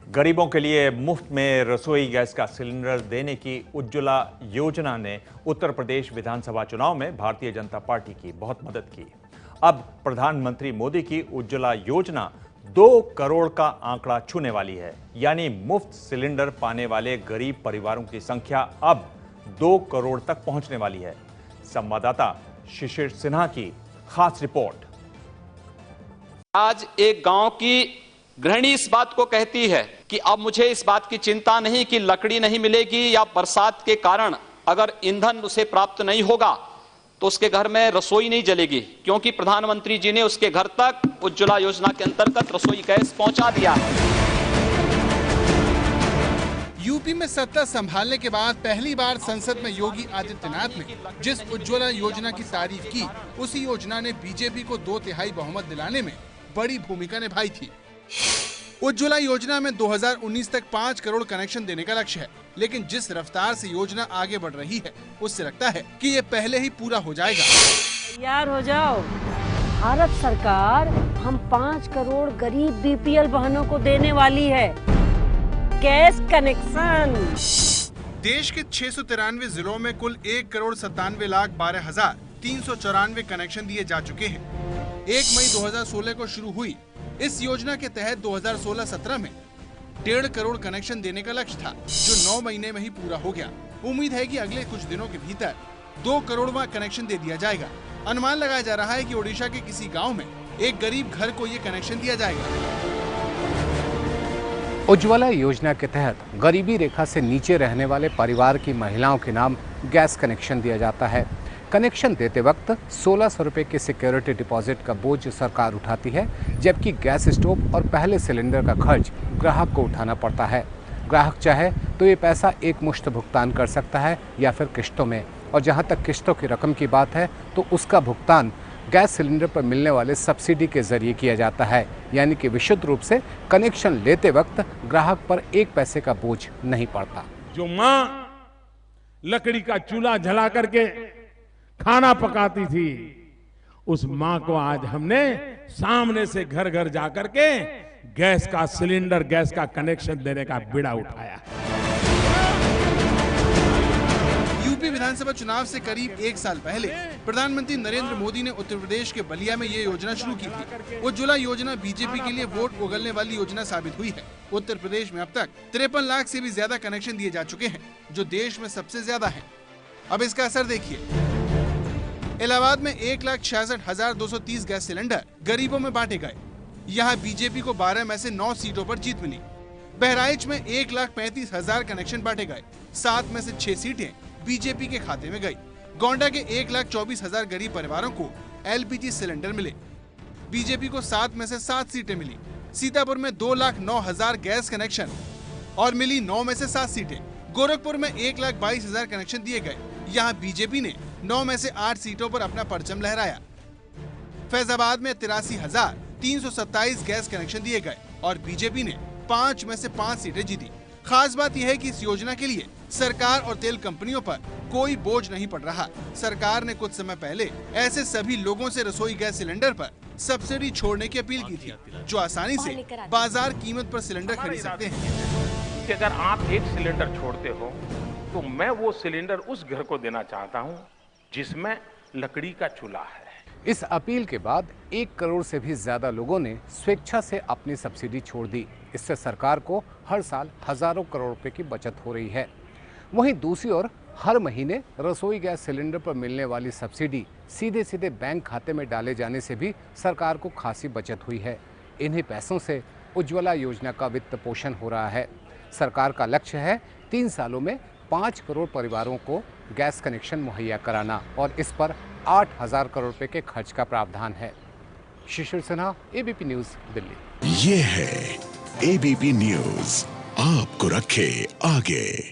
गरीबों के लिए मुफ्त में रसोई गैस का सिलेंडर देने की उज्ज्वला योजना ने उत्तर प्रदेश विधानसभा चुनाव में भारतीय जनता पार्टी की बहुत मदद की। अब प्रधानमंत्री मोदी की उज्ज्वला योजना 2 करोड़ का आंकड़ा छूने वाली है, यानी मुफ्त सिलेंडर पाने वाले गरीब परिवारों की संख्या अब 2 करोड़ तक पहुंचने वाली है। संवाददाता शिशिर सिन्हा की खास रिपोर्ट। आज एक गांव की गृहिणी इस बात को कहती है कि अब मुझे इस बात की चिंता नहीं कि लकड़ी नहीं मिलेगी या बरसात के कारण अगर ईंधन उसे प्राप्त नहीं होगा तो उसके घर में रसोई नहीं जलेगी, क्योंकि प्रधानमंत्री जी ने उसके घर तक उज्ज्वला योजना के अंतर्गत रसोई गैस पहुंचा दिया है। यूपी में सत्ता संभालने के बाद पहली बार संसद में योगी आदित्यनाथ ने जिस उज्ज्वला योजना की तारीफ की, उसी योजना ने बीजेपी को 2/3 बहुमत दिलाने में बड़ी भूमिका निभाई थी। उज्ज्वला योजना में 2019 तक 5 करोड़ कनेक्शन देने का लक्ष्य है, लेकिन जिस रफ्तार से योजना आगे बढ़ रही है, उससे लगता है कि ये पहले ही पूरा हो जाएगा। तैयार हो जाओ, भारत सरकार हम 5 करोड़ गरीब बीपीएल बहनों को देने वाली है गैस कनेक्शन। देश के 693 जिलों में कुल 1,97,12,394 कनेक्शन दिए जा चुके हैं। 1 मई 2016 को शुरू हुई इस योजना के तहत 2016-17 में 1.5 करोड़ कनेक्शन देने का लक्ष्य था, जो 9 महीने में ही पूरा हो गया। उम्मीद है कि अगले कुछ दिनों के भीतर 2 करोड़वां कनेक्शन दे दिया जाएगा। अनुमान लगाया जा रहा है कि ओडिशा के किसी गांव में एक गरीब घर को ये कनेक्शन दिया जाएगा। उज्ज्वला योजना के तहत गरीबी रेखा से नीचे रहने वाले परिवार की महिलाओं के नाम गैस कनेक्शन दिया जाता है। कनेक्शन देते वक्त 1600 रुपये के सिक्योरिटी डिपॉजिट का बोझ सरकार उठाती है, जबकि गैस स्टोव और पहले सिलेंडर का खर्च ग्राहक को उठाना पड़ता है। ग्राहक चाहे तो ये पैसा एक मुश्त भुगतान कर सकता है या फिर किश्तों में, और जहां तक किश्तों की रकम की बात है तो उसका भुगतान गैस सिलेंडर पर मिलने वाले सब्सिडी के जरिए किया जाता है, यानी कि विशुद्ध रूप से कनेक्शन लेते वक्त ग्राहक पर 1 पैसे का बोझ नहीं पड़ता। जो माँ लकड़ी का चूल्हा जला करके खाना पकाती थी, उस माँ को आज हमने सामने से घर घर जाकर के गैस का सिलेंडर, गैस का कनेक्शन देने का बीड़ा उठाया है। यूपी विधानसभा चुनाव से करीब 1 साल पहले प्रधानमंत्री नरेंद्र मोदी ने उत्तर प्रदेश के बलिया में ये योजना शुरू की थी। उज्ज्वला योजना बीजेपी के लिए वोट उगलने वाली योजना साबित हुई है। उत्तर प्रदेश में अब तक 53 लाख से भी ज्यादा कनेक्शन दिए जा चुके हैं, जो देश में सबसे ज्यादा है। अब इसका असर देखिए। इलाहाबाद में 1,66,230 गैस सिलेंडर गरीबों में बांटे गए। यहाँ बीजेपी को 12 में से 9 सीटों पर जीत मिली। बहराइच में 1,35,000 कनेक्शन बांटे गए, 7 में से 6 सीटें बीजेपी के खाते में गई। गोंडा के 1,24,000 गरीब परिवारों को एलपीजी सिलेंडर मिले। बीजेपी को 7 में से 7 सीटें मिली। सीतापुर में 2,09,000 गैस कनेक्शन और मिली 9 में से 7 सीटें। गोरखपुर में 1,22,000 कनेक्शन दिए गए। यहाँ बीजेपी ने 9 में से 8 सीटों पर अपना परचम लहराया। फैजाबाद में 83,327 गैस कनेक्शन दिए गए और बीजेपी ने 5 में से 5 सीटें जीती। खास बात यह है कि इस योजना के लिए सरकार और तेल कंपनियों पर कोई बोझ नहीं पड़ रहा। सरकार ने कुछ समय पहले ऐसे सभी लोगों से रसोई गैस सिलेंडर पर सब्सिडी छोड़ने की अपील की थी, जो आसानी से बाजार कीमत पर सिलेंडर खरीद सकते हैं। कि अगर आप एक सिलेंडर छोड़ते हो तो मैं वो सिलेंडर उस घर को देना चाहता हूं जिसमें लकड़ी का चूल्हा है। इस अपील के बाद 1 करोड़ से भी ज्यादा लोगों ने स्वेच्छा से अपनी सब्सिडी छोड़ दी। इससे सरकार को हर साल हजारों करोड़ रुपए की बचत हो रही है। वहीं दूसरी ओर हर महीने रसोई गैस सिलेंडर पर मिलने वाली सब्सिडी सीधे सीधे बैंक खाते में डाले जाने से भी सरकार को खासी बचत हुई है। इन्हीं पैसों से उज्ज्वला योजना का वित्त पोषण हो रहा है। सरकार का लक्ष्य है 3 सालों में 5 करोड़ परिवारों को गैस कनेक्शन मुहैया कराना, और इस पर 8,000 करोड़ रुपए के खर्च का प्रावधान है। Shishir Sinha, ABP news, Delhi. ये है एबीपी न्यूज, आपको रखे आगे।